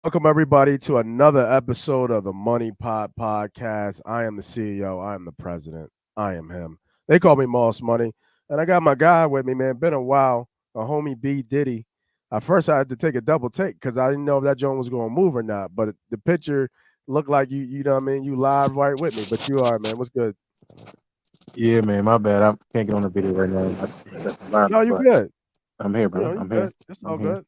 Welcome everybody to another episode of the Money Pot Podcast. I am the CEO. I am the president. I am him. They call me Moss Money, and I got my guy with me, man. Been a while, a homie B Diddy. At first, I had to take a double take because I didn't know if that joint was going to move or not. But the picture looked like you know what I mean. You live right with me, but you are, man. What's good? Yeah, man, my bad. I can't get on the video right now. I set the No, environment, you but good. I'm here, You bro. know, you I'm here. good. It's all I'm here. good.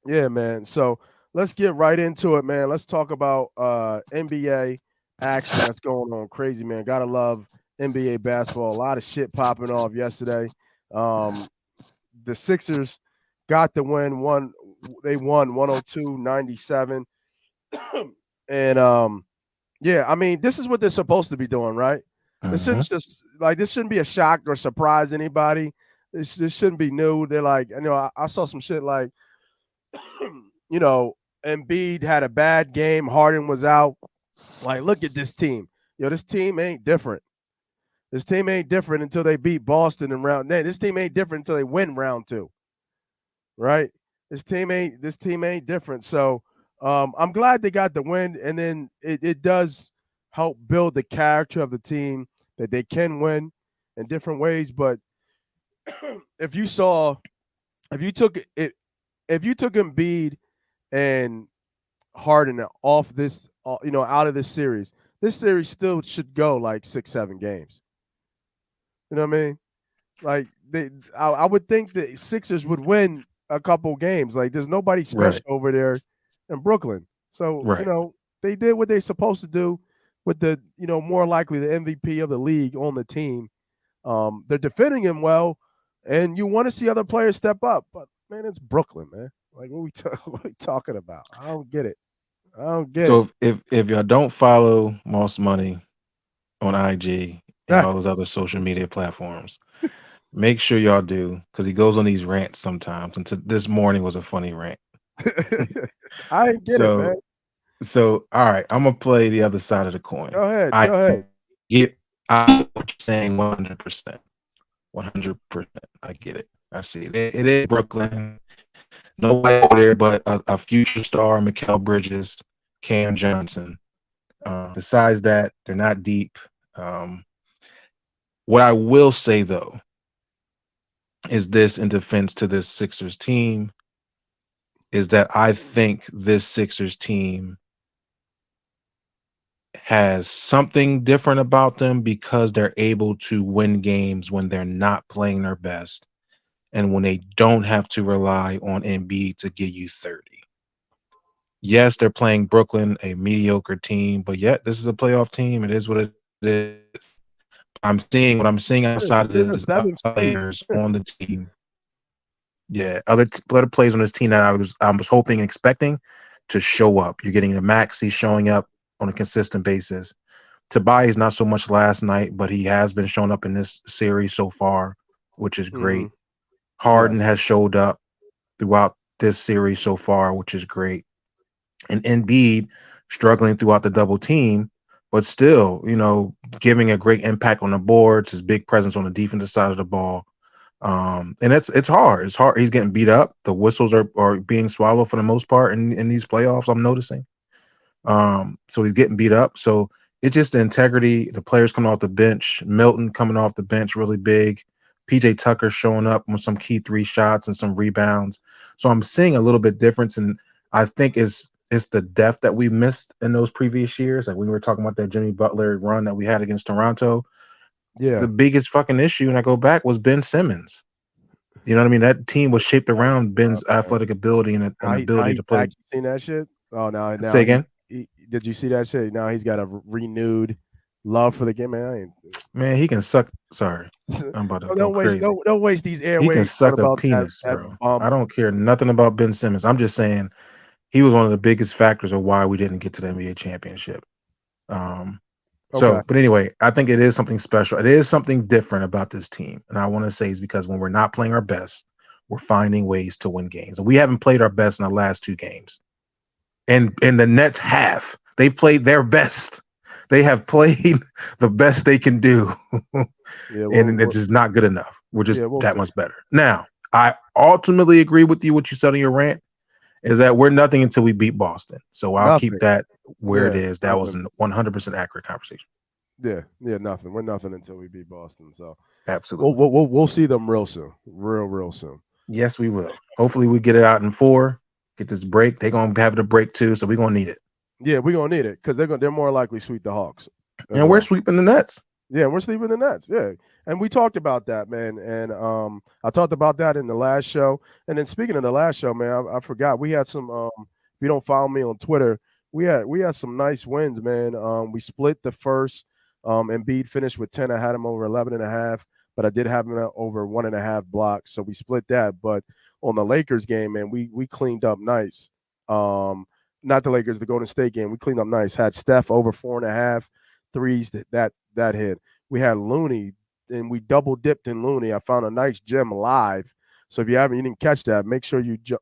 Yeah, man. So let's get right into it, man. Let's talk about NBA action that's going on. Crazy, man. Gotta love NBA basketball. A lot of shit popping off yesterday. Um, the Sixers got the win. They won 102-97. And yeah, I mean, this is what they're supposed to be doing, right? This Hmm. shouldn't just like this shouldn't be a shock or surprise anybody. This shouldn't be new. They're like, I saw some shit like you know, Embiid had a bad game. Harden was out. Like, look at this team. This team ain't different. This team ain't different until they beat Boston in round. This team ain't different until they win round two. Right? This team ain't different. So I'm glad they got the win, and then it does help build the character of the team that they can win in different ways. But if you saw, if you took it, if you took Embiid and Harden off this, out of this series still should go like 6, 7 games. You know what I mean? Like I would think the Sixers would win a couple games. Like there's nobody Right, special over there in Brooklyn. So right. they did what they're supposed to do with the more likely the MVP of the league on the team. They're defending him well, and you want to see other players step up. But man, it's Brooklyn, man. Like what we talking about? I don't get it. I don't get So it. if y'all don't follow Moss Money on IG and all those other social media platforms, make sure y'all do because he goes on these rants sometimes. And this morning was a funny rant. I ain't get it, man. So all right, I'm gonna play the other side of the coin. Go ahead. I Go ahead. get I get what you're saying 100%. 100%. I get it. I see it. It is Brooklyn. Nobody over there but a future star, Mikal Bridges, Cam Johnson. Besides that, they're not deep. Um, what I will say though is this in defense to this Sixers team is that I think this Sixers team has something different about them because they're able to win games when they're not playing their best and when they don't have to rely on Embiid to give you 30. Yes, they're playing Brooklyn, a mediocre team, but yet this is a playoff team. It is what it is. What I'm seeing outside of this You're is a other seventh seed. players on the team. Yeah, other players on this team that I was hoping and expecting to show up. You're getting the Maxi showing up on a consistent basis. Tobias not so much last night, but he has been showing up in this series so far, which is Hmm. great. Harden Yes. has showed up throughout this series so far, which is great. And Embiid struggling throughout the double team, but still, giving a great impact on the boards, his big presence on the defensive side of the ball. And it's hard. It's hard. He's getting beat up. The whistles are being swallowed for the most part in these playoffs, I'm noticing. So he's getting beat up. So it's just the integrity, the players coming off the bench, Milton coming off the bench really big, PJ Tucker showing up with some key three shots and some rebounds. So I'm seeing a little bit difference, and I think it's the depth that we missed in those previous years. Like we were talking about that Jimmy Butler run that we had against Toronto. Yeah. The biggest fucking issue, and I go back, was Ben Simmons. You know what I mean? That team was shaped around Uh, Ben's athletic ability and how ability he's to play. back. You seen that shit? Oh, now Say again. he did you see that shit? Now he's got a renewed love for the game, man. I ain't, Man, he can suck. Sorry, I'm about to go don't waste crazy. don't waste these He can airways talking suck a about that penis, that bro. I bum. don't care nothing about Ben Simmons. I'm just saying he was one of the biggest factors of why we didn't get to the NBA championship. Um, Okay. but anyway, I think it is something special. It is something different about this team, and I want to say is because when we're not playing our best, we're finding ways to win games, and we haven't played our best in the last two games. And the Nets have. They've played their best. They have played the best they can do, Yeah. and it's just not good enough. We're just We'll that see. much better. Now, I ultimately agree with you what you said in your rant, is that we're nothing until we beat Boston. So I'll keep Nothing. that where it Yeah, is. That was nothing. a 100% accurate conversation. Yeah, nothing. We're nothing until we beat Boston. So Absolutely. we'll see them real soon, real soon. Yes, we will. Hopefully, we get it out in 4. Get this break. They're gonna have the break too, so we're gonna need it. Yeah, we're gonna need it because they're more likely sweep the Hawks as And we're well. sweeping the Nets. Yeah, we're sleeping the Nets. Yeah, and we talked about that, man. And I talked about that in the last show. And then speaking of the last show, man, I forgot we had some. If you don't follow me on Twitter, we had some nice wins, man. We split the first. Embiid finished with 10. I had him over 11 and a half, but I did have him over 1.5 blocks. So we split that. But on the Lakers game, man, we cleaned up nice. Not the Lakers, the Golden State game. We cleaned up nice. Had Steph over 4.5 threes that hit. We had Looney, and we double dipped in Looney. I found a nice gem live. So if you didn't catch that, make sure you jump.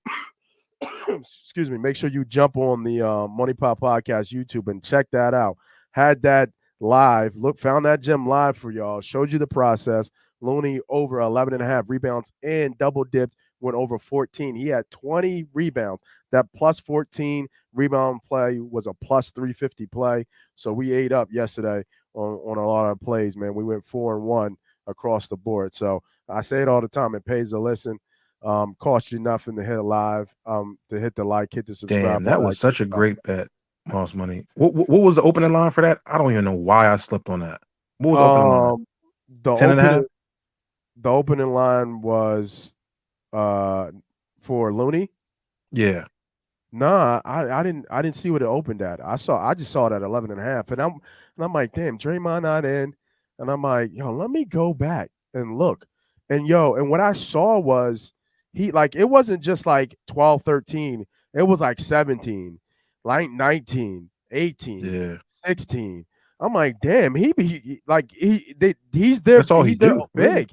Excuse me. Make sure you jump on the Money Pop Podcast YouTube and check that out. Had that live. Found that gem live for y'all. Showed you the process. Looney over 11 and a half rebounds and double dipped, went over 14. He had 20 rebounds. That plus 14 rebound play was a plus 350 play. So we ate up yesterday on a lot of plays, man. We went 4-1 across the board. So I say it all the time. It pays to listen. Cost you nothing to hit live, to hit the like, hit the subscribe. Damn, that was such a great bet. Moss Money. What was the opening line for that? I don't even know why I slipped on that. What was the opening line? The 10 and a half? The opening line was for Looney. Yeah. Nah, I didn't see what it opened at. I just saw it at 11 and a half. And I'm like, damn, Draymond not in. And I'm like, yo, let me go back and look. And and what I saw was it wasn't just like 12, 13. It was like 17, like 19, 18, 16. I'm like, damn, he's there. That's all He's he there do, big. really.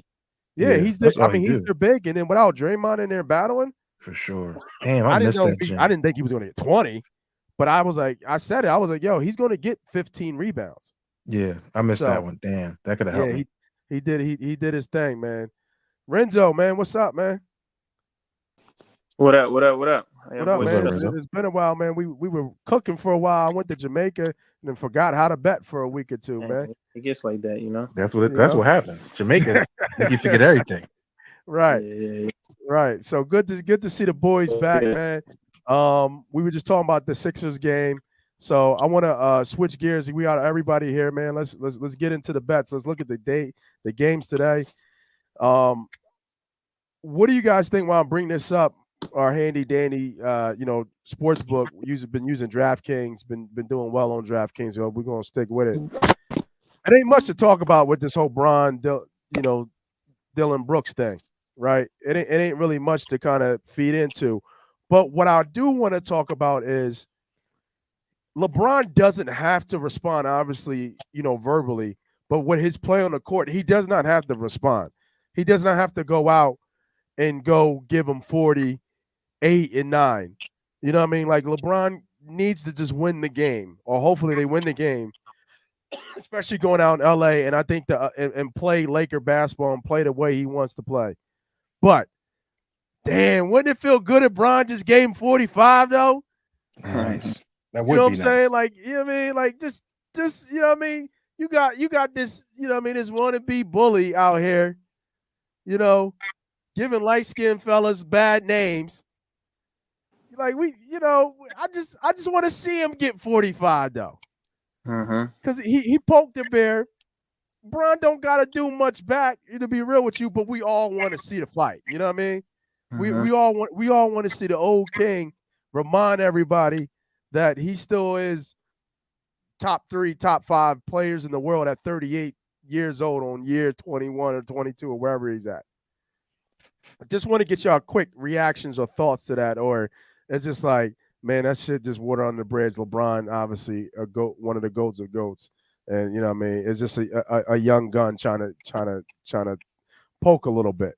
Yeah, he's there. That's all he He's do. there big. And then without Draymond in there battling, for sure. Damn, I missed that gem. I didn't think he was going to get 20, but I was like, yo, he's going to get 15 rebounds. Yeah, I missed that one. Damn, that could have helped me. He did his thing, man. Renzo, man, what's up, man? What up? What up, man? It's been a while, man. We were cooking for a while. I went to Jamaica and then forgot how to bet for a week or two, man. It gets like that, you know. That's what happens. Jamaica, you forget everything. Right. Yeah. Right. So good to see the boys back, man. We were just talking about the Sixers game. So I want to switch gears. We got everybody here, man. Let's get into the bets. Let's look at the games today. What do you guys think while I bring this up? Our handy dandy, sports book. Been using DraftKings. Been doing well on DraftKings. So we're gonna stick with it. It ain't much to talk about with this whole Dillon Brooks thing, right? It ain't really much to kind of feed into. But what I do want to talk about is LeBron doesn't have to respond, obviously, verbally, but with his play on the court, he does not have to respond. He does not have to go out and go give him 40, 8, and 9. You know what I mean? Like LeBron needs to just win the game, or hopefully they win the game, especially going out in LA. And I think and play Laker basketball and play the way he wants to play. But damn, wouldn't it feel good if Bron just gave him 45 though? Nice. That would be nice. You know what I'm saying? Like, you know what I mean? Like just you know what I mean? You got this, you know what I mean, this wannabe bully out here, giving light-skinned fellas bad names. Like I just want to see him get 45 though. Because he poked the bear. Bron don't gotta do much back, to be real with you, but we all want to see the fight. You know what I mean? We all want to see the old king remind everybody that he still is top 3, top 5 players in the world at 38 years old on year 21 or 22 or wherever he's at. I just want to get y'all quick reactions or thoughts to that, or it's just like, man, that shit just water on the bridge. LeBron, obviously, one of the goats of goats, and you know what I mean. It's just a young gun trying to poke a little bit.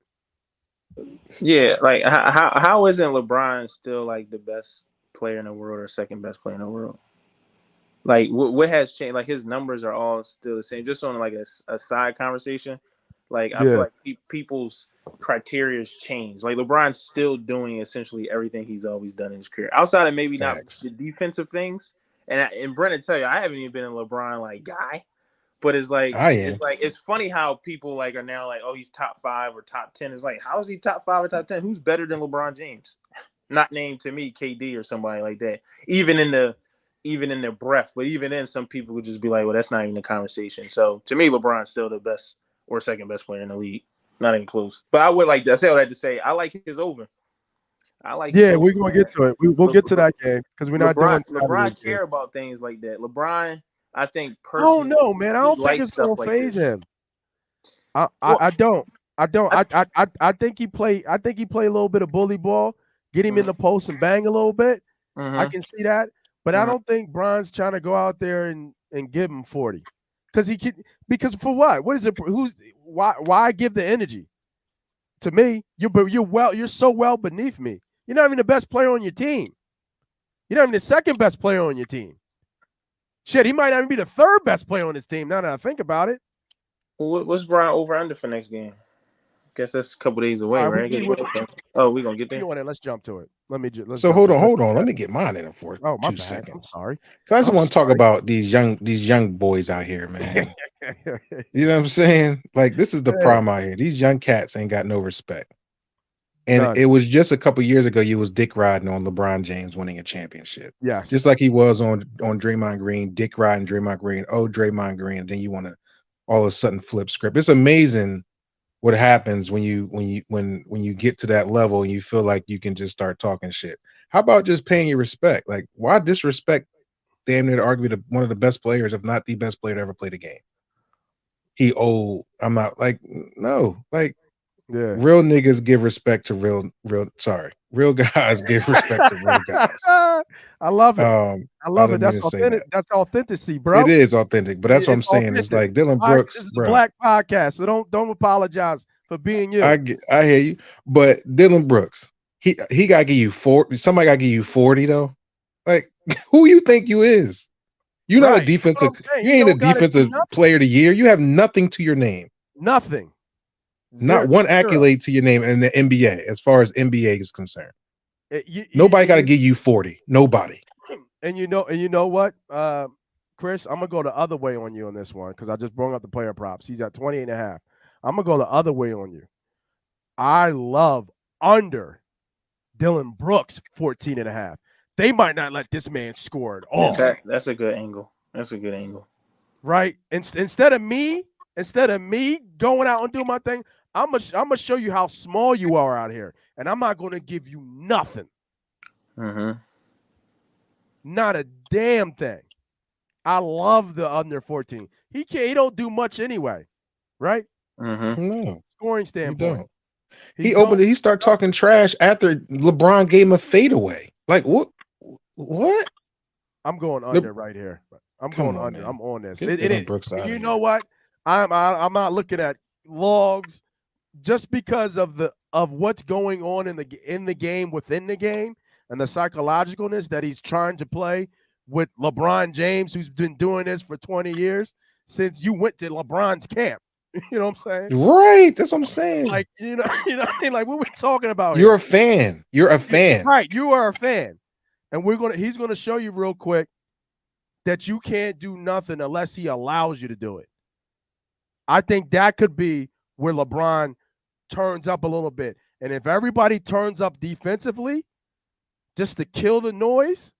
Yeah, like how isn't LeBron still like the best player in the world or second best player in the world? Like what has changed? Like his numbers are all still the same. Just on like a side conversation, Like I feel Yeah, like people's criteria has changed. Like LeBron's still doing essentially everything he's always done in his career, outside of maybe not Facts. the defensive things. And Brennan tell you, I haven't even been a LeBron like guy, but I am. it's funny how people like are now like, oh, he's top 5 or top 10. It's like, how is he top 5 or top 10? Who's better than LeBron James? Not named to me, KD or somebody like that. Even in their breath, but even then, some people would just be like, well, that's not even the conversation. So to me, LeBron's still the best or second best player in the league. Not even close. But I would like to, I say all that to say, I like his over. I like his yeah, over, we're gonna man. get to it. We'll get to that game because we're not doing Saturday's LeBron game. care about things like that. LeBron, I think I don't personally, know, man. I he don't think likes it's stuff gonna like phase this. him. I, I, Well, I don't. I don't. I, I think he play. I think he play a little bit of bully ball, get him in mm-hmm, the post and bang a little bit. I mm-hmm, can see that, but I don't think Bron's trying to go out there and give him 40 because he can. Because for what? What is it? Who's why? Why give the energy to me? You're so well beneath me. You're not even the best player on your team. You're not even the second best player on your team. Shit, he might not even be the third best player on his team. Now that I think about it. what's Brian over under for next game? Guess that's a couple days away, All right, right? Oh, we gonna get there. you want it? Let's jump to it. Let's So jump to it. hold on. Let me get mine in for Oh, my two bad. I'm seconds. sorry. 'Cause I just I'm want to talk sorry. about these young boys out here, man. You know what I'm saying? Like this is the Yeah, problem out here. These young cats ain't got no respect. And none. it was just a couple years ago you was dick riding on LeBron James winning a championship. Yes. Just like he was on Draymond Green, dick riding Draymond Green. Oh, Draymond Green, and then you want to all of a sudden flip script. It's amazing what happens when you get to that level and you feel like you can just start talking shit. How about just paying your respect? Like, why disrespect damn near arguably one of the best players, if not the best player to ever play the game? He old. I'm not like no. Like Yeah. real niggas give respect to real guys give respect to real guys. I love it. I I love it. didn't mean That's to say authentic. that. That's authenticity, It bro. is authentic, but that's what I'm It's saying. It's authentic. like Dillon This Brooks, is a bro. black podcast, so don't apologize for being you. I hear you, but Dillon Brooks, he gotta give you 40. Somebody gotta give you 40 though. Like, who you think you is? You're not a Right. That's what defensive. I'm saying. You He ain't a don't gotta do defensive nothing. player of the year. You have nothing to your name. Nothing. Not Zero. one Zero. accolade to your name in the NBA, as far as NBA is concerned. Nobody got to You, give you 40. Nobody. and you know what, Chris, I'm gonna go the other way on you on this one because I just brought up the player props. He's at 28.5. I'm gonna go the other way on you. I love under Dillon Brooks 14.5. They might not let this man score at all. That's a good angle. That's a good angle. Right? Instead of me going out and doing my thing, I'm gonna show you how small you are out here, and I'm not gonna give you nothing. Mm-hmm. Not a damn thing. I love the under 14. He don't do much anyway, right? Mm-hmm. No, Scoring you standpoint. don't. He start talking trash after LeBron gave him a fadeaway. Like what? What? I'm going under right here. I'm Come going on, under. man. I'm on this. Get Dillon Brooks out You of know here. what? I'm not looking at logs just because of what's going on in the game within the game and the psychologicalness that he's trying to play with LeBron James, who's been doing this for 20 years since you went to LeBron's camp. You know what I'm saying? Right. That's what I'm saying. Like, what I mean? Like, what we talking about You're here? a fan. You're a fan. Right. You are a fan. And he's gonna show you real quick that you can't do nothing unless he allows you to do it. I think that could be where LeBron turns up a little bit. And if everybody turns up defensively, just to kill the noise,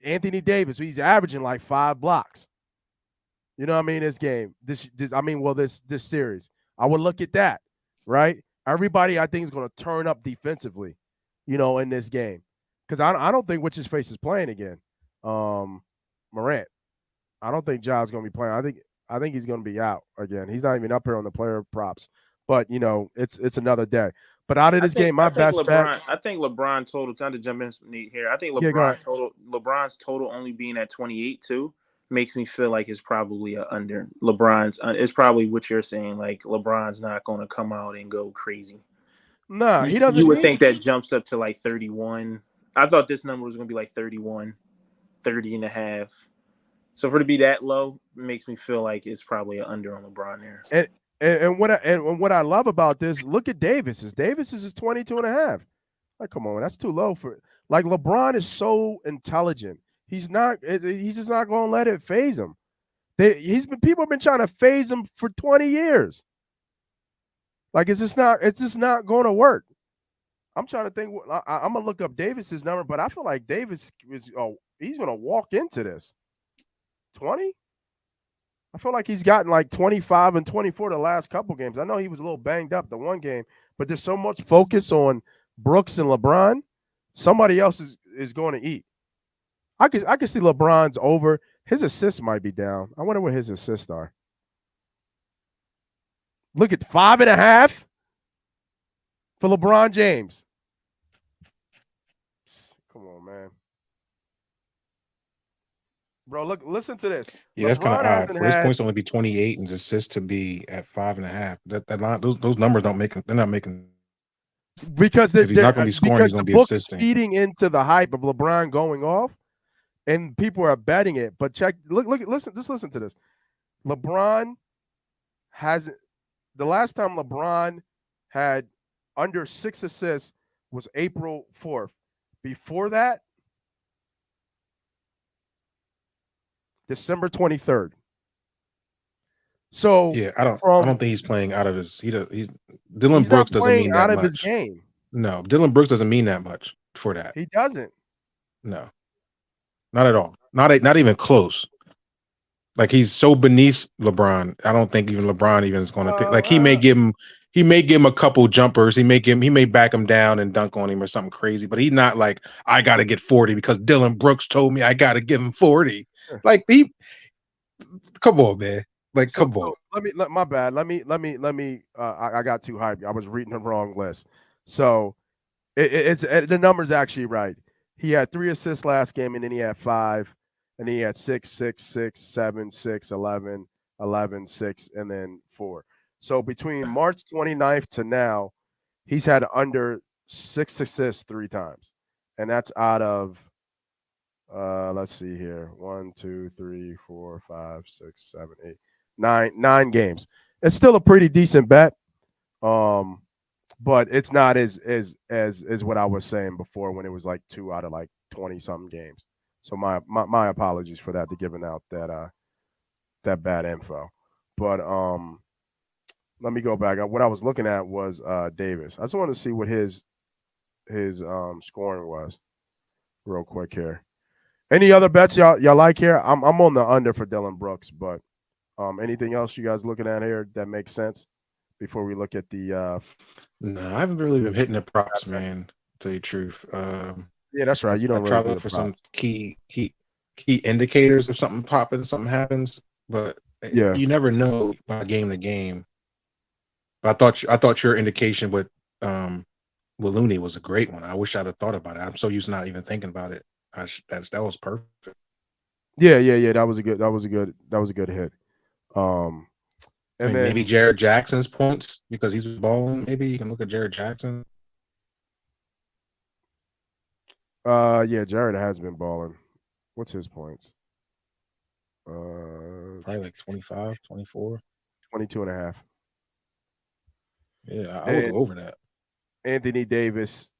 Anthony Davis, he's averaging like 5 blocks. You know what I mean? This game, this series. I would look at that, right? Everybody, I think, is going to turn up defensively, in this game. Because I don't think What's-His-Face is playing again. Morant. I don't think Ja's going to be playing. I think he's going to be out again. He's not even up here on the player props. But, it's another day. But out of this game, my best bet. I think LeBron total. Time to jump in Nate here. I think LeBron's total only being at 28 too makes me feel like it's probably a under. It's probably what you're saying. Like LeBron's not going to come out and go crazy. Nah, he doesn't. You would think that jumps up to like 31. I thought this number was going to be like 31, 30 and a half. So for it to be that low makes me feel like it's probably an under on LeBron there. And what I love about this, look at Davis. Davis is 22.5. Like, come on, that's too low for like LeBron is so intelligent. He's just not gonna let it phase him. People have been trying to phase him for 20 years. Like it's just not gonna work. I'm trying to think. I'm gonna look up Davis's number, but I feel like Davis is. Oh, he's gonna walk into this 20. I feel like he's gotten like 25 and 24 the last couple games. I know he was a little banged up the one game, but there's so much focus on Brooks and LeBron. Somebody else is going to eat. I can see LeBron's over. His assists might be down. I wonder what his assists are. Look at 5.5 for LeBron James. Come on, man. Bro, listen to this. Yeah, that's kind of LeBron odd. hasn't For his had points to only be 28 and his assists to be at 5.5. That line, those numbers don't make. They're not making. because If he's not going to be scoring, he's the going to be book is assisting. feeding into the hype of LeBron going off, and people are betting it. But listen to this. LeBron hasn't. The last time LeBron had under 6 assists was April 4th. Before that, December 23rd. So Yeah, I don't think he's playing out of his. Dillon he's not Brooks doesn't playing mean out that of his much. game. No, Dillon Brooks doesn't mean that much for that. He doesn't. No, not at all. Not even close. Like he's so beneath LeBron. I don't think even LeBron even is going to pick. Like he may give him a couple jumpers. He may back him down and dunk on him or something crazy. But he's not like I got to get 40 because Dillon Brooks told me I got to give him 40. Like come on, man. Like come on. My bad. Let me. I got too hyped. I was reading the wrong list. So it's the number's actually right. He had 3 assists last game, and then he had 5, and then he had 6, 6, 6, 7, 6, 11, 11, 6, and then 4. So between March 29th to now, he's had under 6 assists 3 times, and that's out of let's see here, 1, 2, 3, 4, 5, 6, 7, 8, 9 games. It's still a pretty decent bet. But it's not as what I was saying before when it was like 2 out of like 20 something games. So my apologies for that, to giving out that bad info. But let me go back. What I was looking at was Davis. I just want to see what his scoring was real quick here. Any other bets y'all like here? I'm on the under for Dillon Brooks, but anything else you guys looking at here that makes sense before we look at the No, I haven't really been hitting the props, man. To tell you the truth. yeah, that's right. You don't I try really to do look the for some props. key indicators if something popping, something happens, but Yeah. you never know by game to game. I thought your indication with Looney was a great one. I wish I'd have thought about it. I'm so used to not even thinking about it. That was perfect. Yeah. That was a good hit. And then maybe Jared Jackson's points because he's balling. Maybe you can look at Jared Jackson. yeah, Jared has been balling. What's his points? Probably like 25, 24. 22.5. Yeah, I would go over that. Anthony Davis,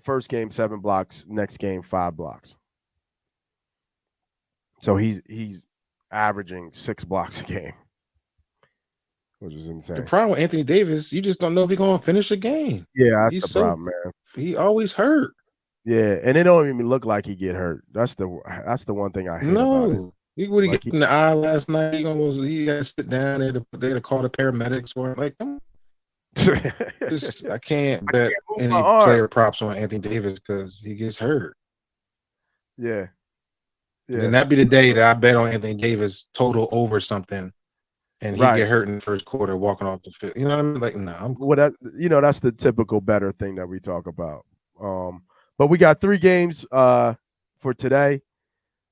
first game 7 blocks, next game 5 blocks. So he's averaging 6 blocks a game, which is insane. The problem with Anthony Davis, you just don't know if he's going to finish a game. Yeah, that's the problem, man. He always hurt. Yeah, and it don't even look like he get hurt. That's the one thing I hate about it. He would have like, get in the eye last night. He had to sit down there. They had to call the paramedics for him. Like, come on. I can't bet any player props on Anthony Davis because he gets hurt. Yeah. And that'd be the day that I bet on Anthony Davis total over something, and he get hurt in the first quarter walking off the field. You know what I mean? Like, no. Well, that's the typical better thing that we talk about. But we got 3 games for today.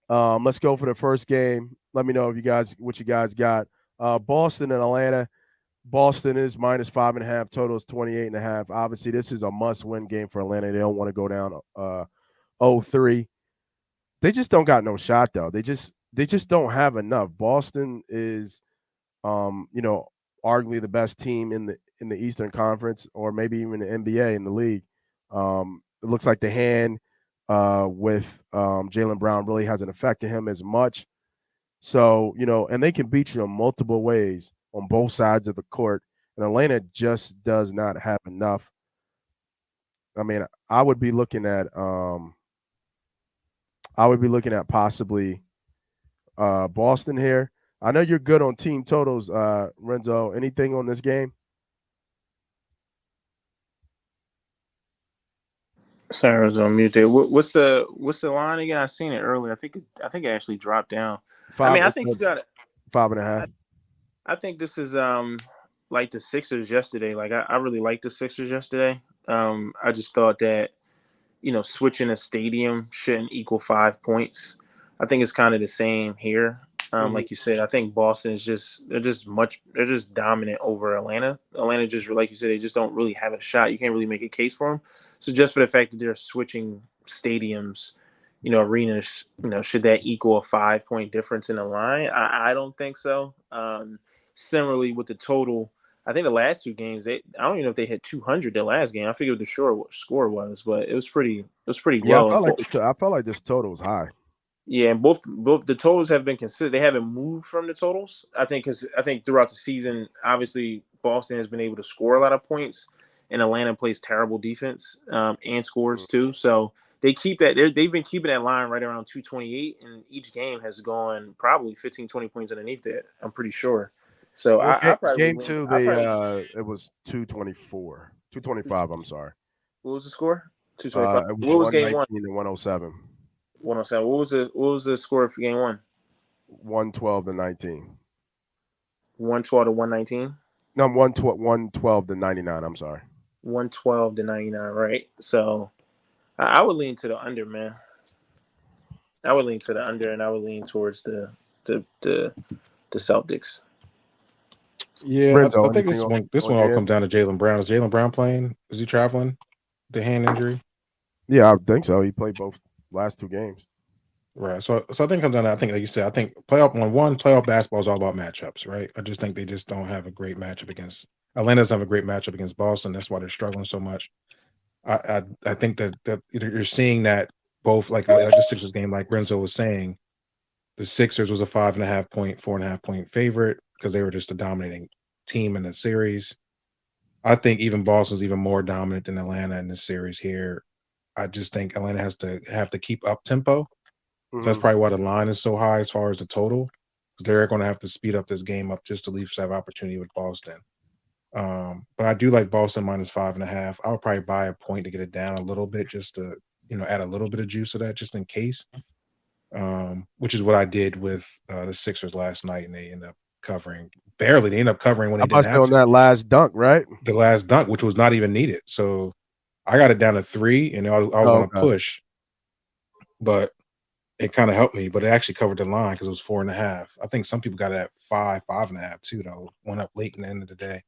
Let's go for the first game. Let me know what you guys got. Boston and Atlanta. Boston is minus 5.5. Total is 28.5. Obviously, this is a must-win game for Atlanta. They don't want to go down 0-3. They just don't got no shot though. They just don't have enough. Boston is, arguably the best team in the Eastern Conference, or maybe even the NBA in the league. It looks like the hand with Jaylen Brown really hasn't affected him as much. So, and they can beat you in multiple ways on both sides of the court. And Atlanta just does not have enough. I mean, I would be looking at possibly Boston here. I know you're good on team totals, Renzo. Anything on this game? Sorry, I was on mute there. What's the line again? I seen it earlier. I think it actually dropped down. I Five. mean, I It's think you got. five and a half. I think this is like the Sixers yesterday. Like I really liked the Sixers yesterday. I just thought that switching a stadium shouldn't equal 5 points. I think it's kind of the same here. Mhm. Like you said, I think Boston is they're just dominant over Atlanta. Atlanta just like you said, they just don't really have a shot. You can't really make a case for them. So just for the fact that they're switching stadiums, arenas, should that equal a 5 point difference in the line? I don't think so. Similarly with the total, I think the last two games, I don't even know if they hit 200 the last game. I forget what the score was, but it was pretty Yeah, low. And I felt like this total was high. yeah, and both the totals have been consistent. They haven't moved from the totals. I think throughout the season, obviously Boston has been able to score a lot of points, and Atlanta plays terrible defense and scores too. So they keep that. They've been keeping that line right around 228, and each game has gone probably 15, 20 points underneath that. I'm pretty sure. So Well, I probably game lean. two, I probably it was 224, 225. I'm sorry. What was the score? 225. It was What was game one? 119 to 107, 107. What was the score for game one? 112 to 19. 112 to 119. No, 112 to 99. I'm sorry. 112 to 99, right? So I would lean to the under, man. I would lean to the under, and I would lean towards the the, the Celtics. Yeah, I Renzo, think anything this on one all your comes end? down to Jaylen Brown. Is Jaylen Brown playing? Is he traveling? The hand injury? Yeah, I think so. He played both last two games. Right. So I think it comes down to, I think like you said, I think playoff basketball is all about matchups, right? I just think they just don't have a great matchup against Atlanta doesn't have a great matchup against Boston. That's why they're struggling so much. I think that you're seeing that both like the Sixers game, like Renzo was saying, the Sixers was a 5.5 point, 4.5 point favorite because they were just a dominating team in the series. I think even Boston's even more dominant than Atlanta in this series here. I just think Atlanta have to keep up tempo. So that's Hmm. probably why the line is so high as far as the total. 'Cause they're going to have to speed up this game up just to Leafs have opportunity with Boston. But I do like Boston minus 5.5. I would probably buy a point to get it down a little bit, just to add a little bit of juice to that, just in case. Which is what I did with the Sixers last night, and they end up covering barely. They end up covering when I they about didn't to say have on to. that last dunk, right? The last dunk, which was not even needed. So I got it down to 3, and I was Oh, going to okay. push, but it kind of helped me. But it actually covered the line because it was 4.5. I think some people got it at 5, 5.5 too, though. Went up late in the end of the day.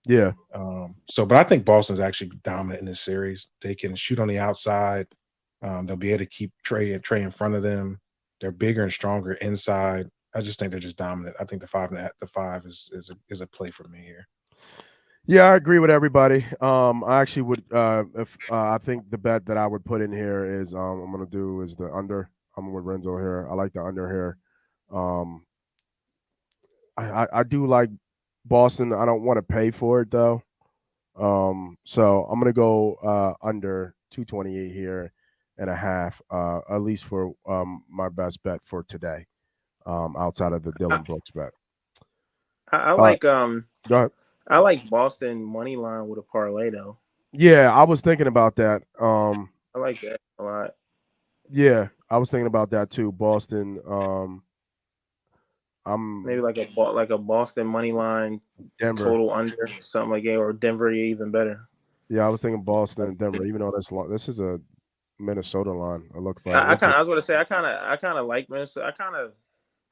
Yeah. But I think Boston's actually dominant in this series. They can shoot on the outside. They'll be able to keep Trey in front of them. They're bigger and stronger inside. I just think they're just dominant. I think the 5 is a play for me here. Yeah, I agree with everybody. I actually would, if I think the bet that I would put in here is, I'm gonna do is the under. I'm with Renzo here. I like the under here. Um, I do like Boston. I don't want to pay for it though. So I'm gonna go under 228 here and a half, at least for my best bet for today. Outside of the I, Dillon Brooks bet. I Uh, like go ahead. I like Boston money line with a parlay though. Yeah, I was thinking about that. I like that a lot. Yeah, I was thinking about that too. Boston. Maybe I'm like a Boston money line Denver. total under something like that, or Denver even better. Yeah, I was thinking Boston Like, and Denver. Even though this is a Minnesota line. It looks like. I kind of I was going to say I kind of like Minnesota.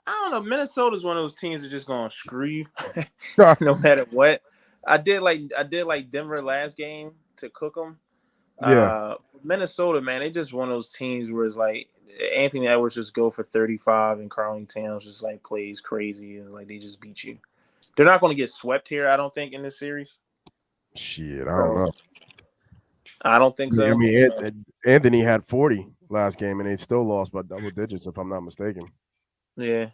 I don't know. Minnesota's one of those teams that just gonna screw you no matter what. I did like Denver last game to cook them. Yeah, Minnesota, man, they just one of those teams where it's like Anthony Edwards just go for 35 and Carlton Towns just like plays crazy and like they just beat you. They're not going to get swept here, I don't think, in this series. Shit, I don't know. I don't think so. I mean, Anthony had 40 last game, and they still lost by double digits, if I'm not mistaken. Yeah.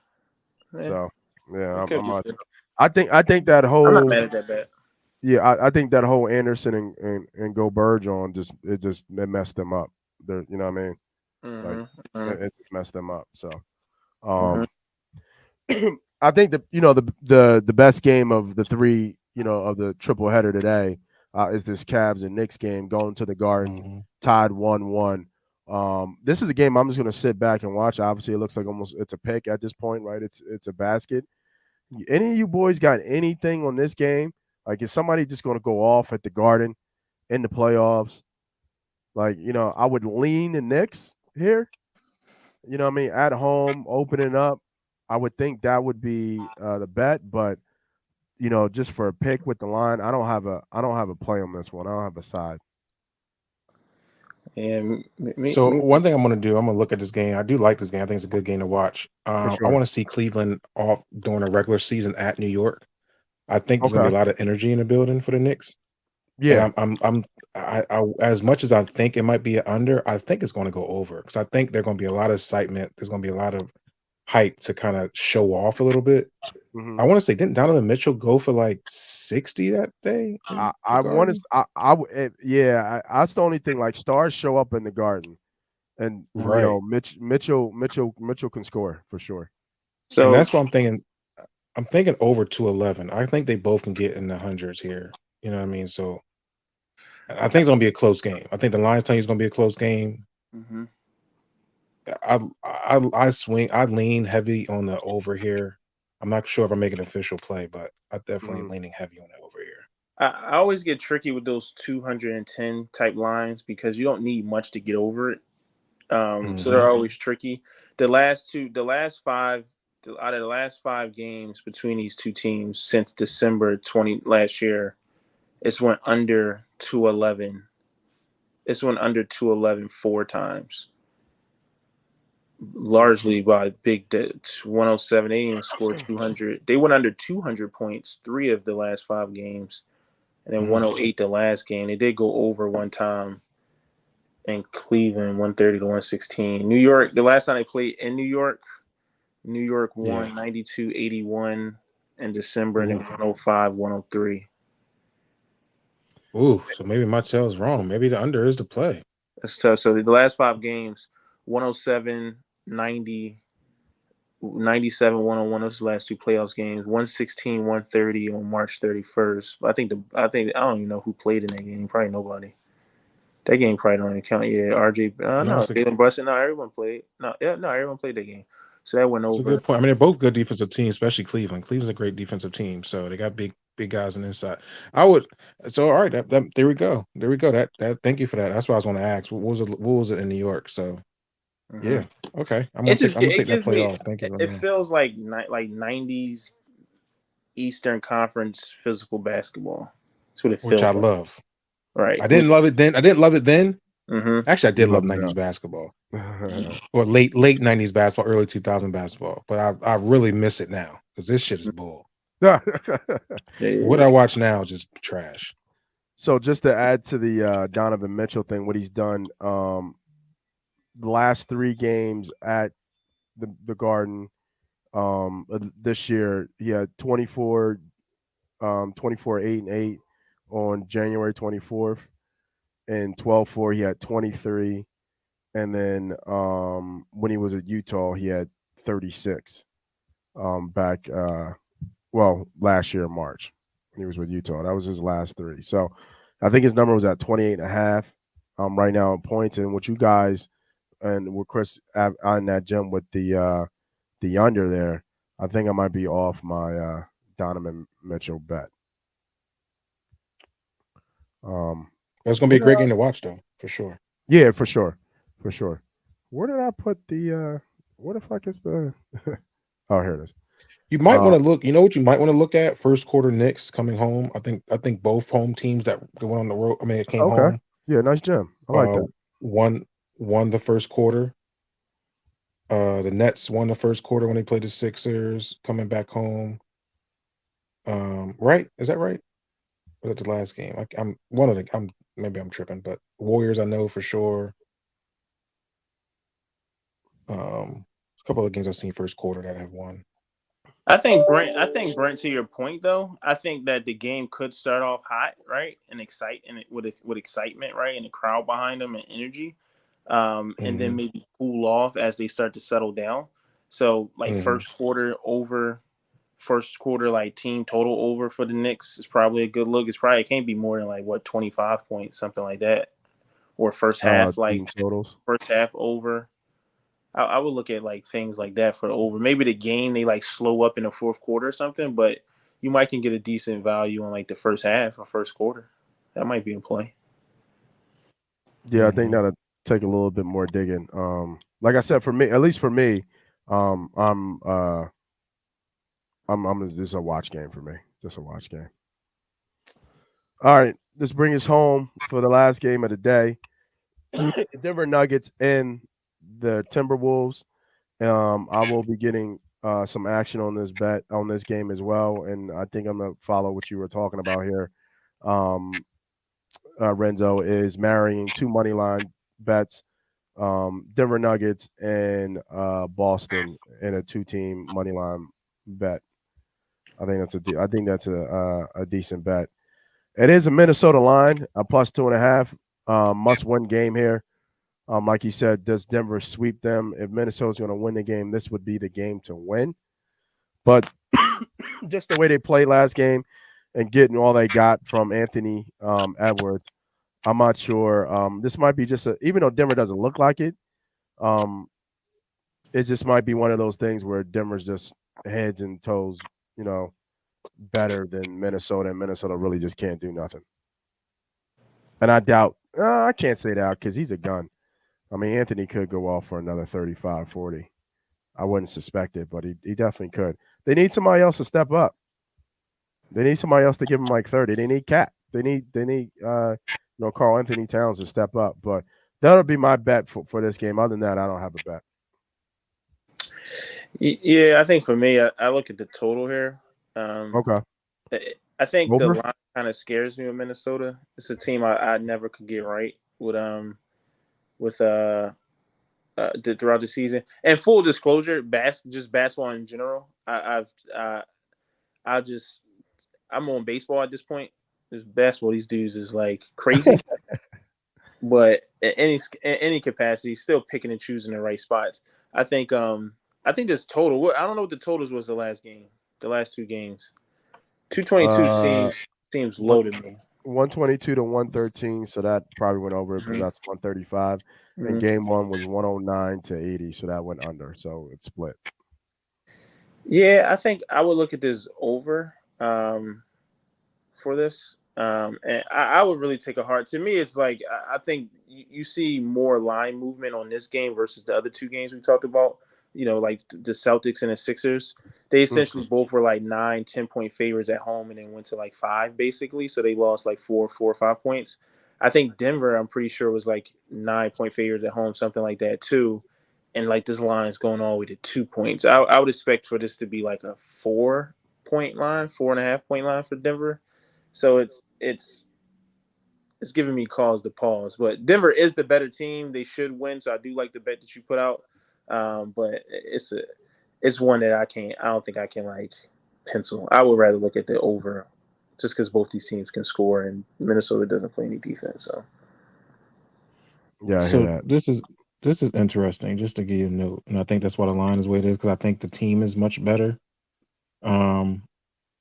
So, yeah, Okay, I think that whole. I'm not mad at that bet. Yeah, I think that whole Anderson and Go Bergeron just messed them up. You know what I mean? Like it just messed them up. So, I think the best game of the three, of the triple header today is this Cavs and Knicks game going to the Garden, tied 1-1. This is a game I'm just going to sit back and watch. Obviously, it looks like almost it's a pick at this point, right? It's a basket. Any of you boys got anything on this game? Like, is somebody just going to go off at the Garden in the playoffs? Like, I would lean the Knicks here. You know what I mean? At home, opening up. I would think that would be the bet, but just for a pick with the line, I don't have a play on this one. I don't have a side. And one thing I'm going to do, I'm going to look at this game. I do like this game. I think it's a good game to watch. For sure. I want to see Cleveland off during a regular season at New York. I think there's going to be a lot of energy in the building for the Knicks. Yeah, and I as much as I think it might be an under, I think it's going to go over because I think there's going to be a lot of excitement. There's going to be a lot of hype to kind of show off a little bit. I want to say, didn't Donovan Mitchell go for like 60 that day? I want to. Yeah, that's the only thing. Like, stars show up in the Garden, and Mitchell can score for sure. So and that's what I'm thinking. I'm thinking over 211. I think they both can get in the hundreds here. You know what I mean? So I think it's gonna be a close game. I think the Lions tell you it's gonna be a close game. I lean heavy on the over here. I'm not sure if I'm making an official play, but I definitely leaning heavy on the over here. I always get tricky with those 210 type lines because you don't need much to get over it. So they're always tricky. Out of the last five games between these two teams since December 20 last year, it's went under 211. It's went under 211 four times. Largely by big 107. They didn't score 200. They went under 200 points 3 of the last 5 games, and then 108 the last game. They did go over one time in Cleveland, 130 to 116. New York, the last time they played in New York won 92-81 in December, and then 105, 103. Ooh, so maybe my tail's wrong. Maybe the under is the play. That's tough. So the last 5 games, 107, 90, 97, 101. Those last 2 playoffs games. 116, 130 on March 31st. I don't even know who played in that game. Probably nobody. That game probably don't even count. Yeah, RJ. No, Dillon Brooks. No, everyone played. No, everyone played that game. So that went over. That's a good point. I mean, they're both good defensive teams, especially Cleveland. Cleveland's a great defensive team, so they got big guys on the inside. All right. There we go. That thank you for that. That's what I was going to ask. What was it in New York? So yeah, okay. I'm gonna take that play off. Thank you. It feels like 90s Eastern Conference physical basketball. That's what it feels. Which I love. Right. I didn't love it then. Actually, I did love 90s that. basketball, or late 90s basketball, early 2000 basketball. But I really miss it now because this shit is bull. What I watch now is just trash. So just to add to the Donovan Mitchell thing, what he's done, the last 3 games at the Garden this year, he had 24, 8-8 on January 24th, and 12-4 he had 23, and then when he was at Utah he had 36 back last year in March when he was with Utah. That was his last 3. So I think his number was at 28.5 right now in points. And what you guys and with Chris on that gym with the under there, I think I might be off my Donovan Mitchell bet. It's gonna be a great game to watch, though, for sure. Yeah, for sure. Where did I put the? What the fuck is the? Oh, here it is. You might want to look. You know what you might want to look at? First quarter Knicks coming home. I think both home teams that went on the road. I mean, it came home. Yeah, nice gym. I like that. Won the first quarter. The Nets won the first quarter when they played the Sixers coming back home. Right? Is that right? Was it the last game? I'm one of the. Maybe I'm tripping, but Warriors I know for sure. A couple of games I've seen first quarter that have won. I think Brent, to your point though, I think that the game could start off hot, right, and with excitement, right, and the crowd behind them and energy, and then Hmm. maybe cool off as they start to settle down. So like Hmm. first quarter like team total over for the Knicks is probably a good look. It can't be more than like what 25 points, something like that, or Team totals. first half over. I would look at like things like that for the over. Maybe the game they like slow up in the fourth quarter or something, but you might can get a decent value on like the first half or first quarter. That might be in play. Yeah, I think Hmm. that'll take a little bit more digging. Like I said, for me, at least for me, um, I'm uh, I'm this is a watch game for me. Just a watch game. All right, let's bring us home for the last game of the day. Denver Nuggets and the Timberwolves. I will be getting some action on this bet on this game as well, and I think I'm gonna follow what you were talking about here. Um, Renzo is marrying two money line bets, Denver Nuggets and Boston in a two-team money line bet. I think that's a decent bet. It is a Minnesota line, a plus 2.5, must win game here. Like you said, does Denver sweep them? If Minnesota's going to win the game, this would be the game to win. But just the way they played last game and getting all they got from Anthony Edwards, I'm not sure. This might be even though Denver doesn't look like it, um, it just might be one of those things where Denver's just heads and toes, you know, better than Minnesota, and Minnesota really just can't do nothing. And I doubt, I can't say that because he's a gun. I mean, Anthony could go off for another 35, 40. I wouldn't suspect it, but he definitely could. They need somebody else to step up. They need somebody else to give him like 30. They need Cat. They need Carl Anthony Towns to step up. But that'll be my bet for this game. Other than that, I don't have a bet. Yeah, I think for me, I look at the total here. Um, Okay. I think the Over? line kind of scares me with Minnesota. It's a team I never could get right with throughout the season. And full disclosure, just basketball in general. I just I'm on baseball at this point. This basketball, these dudes is like crazy. But in any capacity, still picking and choosing the right spots. I think I think this total. I don't know what the totals was the last game, the last two games. 222 Uh, seems one low to me. 122 to 113, so that probably went over because Mm-hmm. that's 135. And Mm-hmm. game one was 109 to 80, so that went under. So it's split. Yeah, I think I would look at this over for this. And I would really take a hard. To me, it's like I think you see more line movement on this game versus the other two games we talked about. Like the Celtics and the Sixers. They Mhm. essentially both were like 9, 10 point favorites at home, and then went to like five basically. So they lost like 4 or 5 points. I think Denver, I'm pretty sure, was like 9 point favorites at home, something like that too. And like this line is going all the way to 2 points. I would expect for this to be like a 4 point line, 4.5 point line for Denver. So it's giving me cause to pause. But Denver is the better team. They should win. So I do like the bet that you put out. But it's one that I don't think I can like pencil. I would rather look at the over, just because both these teams can score and Minnesota doesn't play any defense. So Yeah, I hear So that. this is interesting. Just to give you a note, and I think that's why the line is the way it is because I think the team is much better. Um,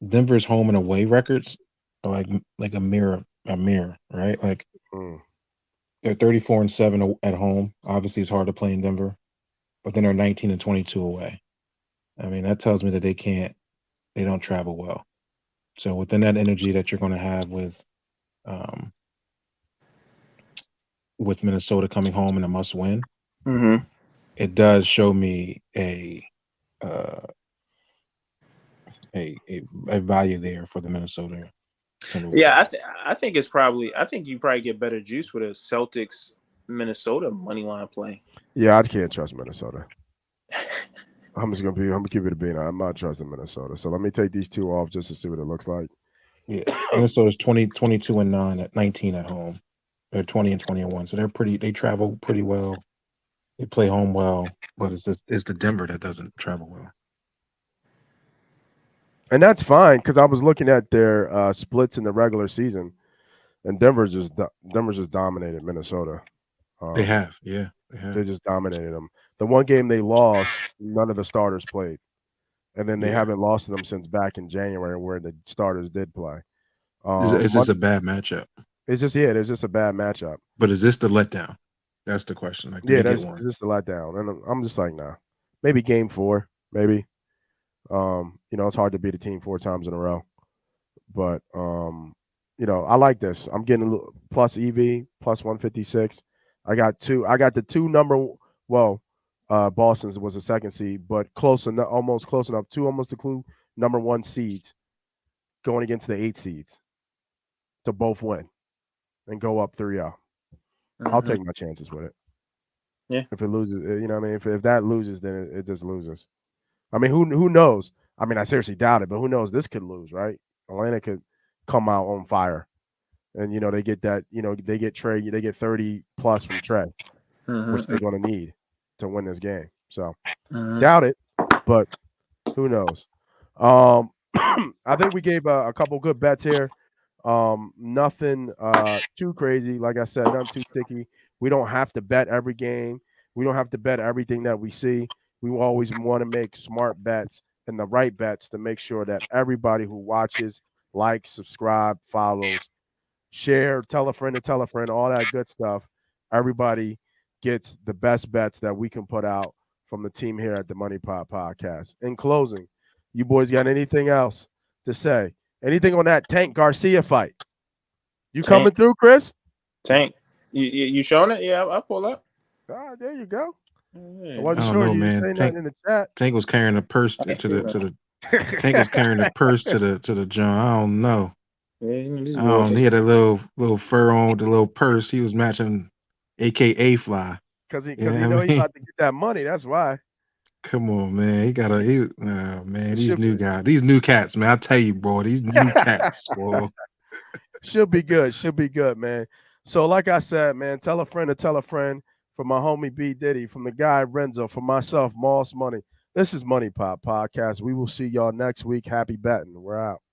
Denver's home and away records are like a mirror, right? Like Mm. they're 34-7 at home. Obviously, it's hard to play in Denver, but then they're 19-22 away. I mean, that tells me that they don't travel well. So within that energy that you're going to have um, with Minnesota coming home in a must win, mm-hmm. it does show me uh, a value there for the Minnesota Yeah, Timberwolves. I think you probably get better juice with a Celtics Minnesota money line play. Yeah, I can't trust Minnesota. I'm gonna keep it a bean. I'm not trusting Minnesota. So let me take these two off just to see what it looks like. Yeah, Minnesota's 22-9 at 19 at home. They're 20-21, so they travel pretty well. They play home well, but it's the Denver that doesn't travel well. And that's fine because I was looking at their splits in the regular season, and Denver's just dominated Minnesota. They Um, have, yeah, they they have, just dominated them. The one game they lost, none of the starters played, and then they yeah. haven't lost to them since back in January, where the starters did play. It's just a bad matchup. It's just a bad matchup. But is this the letdown? That's the question. Like, do Yeah, they get that's one? it's just a letdown, and I'm just like, nah. Maybe game 4, maybe. It's hard to beat a team 4 times in a row, but I like this. I'm getting a little plus EV plus 156. I got two. I got the two number. Well, Boston's was a second seed, but close enough, almost close enough. Two almost to clue number 1 seeds going against the 8 seeds to both win and go up 3-0. I'll take my chances with it. Yeah. If it loses, you know what I mean? If that loses, then it just loses. I mean, who knows? I mean, I seriously doubt it, but who knows? This could lose, right? Atlanta could come out on fire. And they get that, they get Trey, they get 30 plus from Trey, which they're gonna need to win this game. So doubt it, but who knows? I think we gave a couple good bets here. Nothing too crazy. Like I said, nothing too sticky. We don't have to bet every game. We don't have to bet everything that we see. We always want to make smart bets and the right bets to make sure that everybody who watches, likes, subscribe, follows, share, tell a friend to tell a friend, all that good stuff. Everybody gets the best bets that we can put out from the team here at the Money Pot Podcast. In closing, you boys got anything else to say? Anything on that Tank Garcia fight? You coming through, Chris? Tank, you showing it? Yeah, I'll pull up. Ah, there you go. Yeah. I wasn't I don't sure know, you didn't man. say nothing in the chat. Tank was carrying the purse to the Tank was carrying the purse to the John. I don't know. He had a little fur on with the little purse. He was matching, AKA Fly. Because he Yeah, know he about to get that money. That's why. Come on, man. Man, these new be. guys, these new cats, man. I tell you, bro, these new cats, bro. Should be good. Should be good, man. So, like I said, man, tell a friend to tell a friend. From my homie B Diddy, from the guy Renzo, from myself, Moss Money. This is Money Pop Podcast. We will see y'all next week. Happy betting. We're out.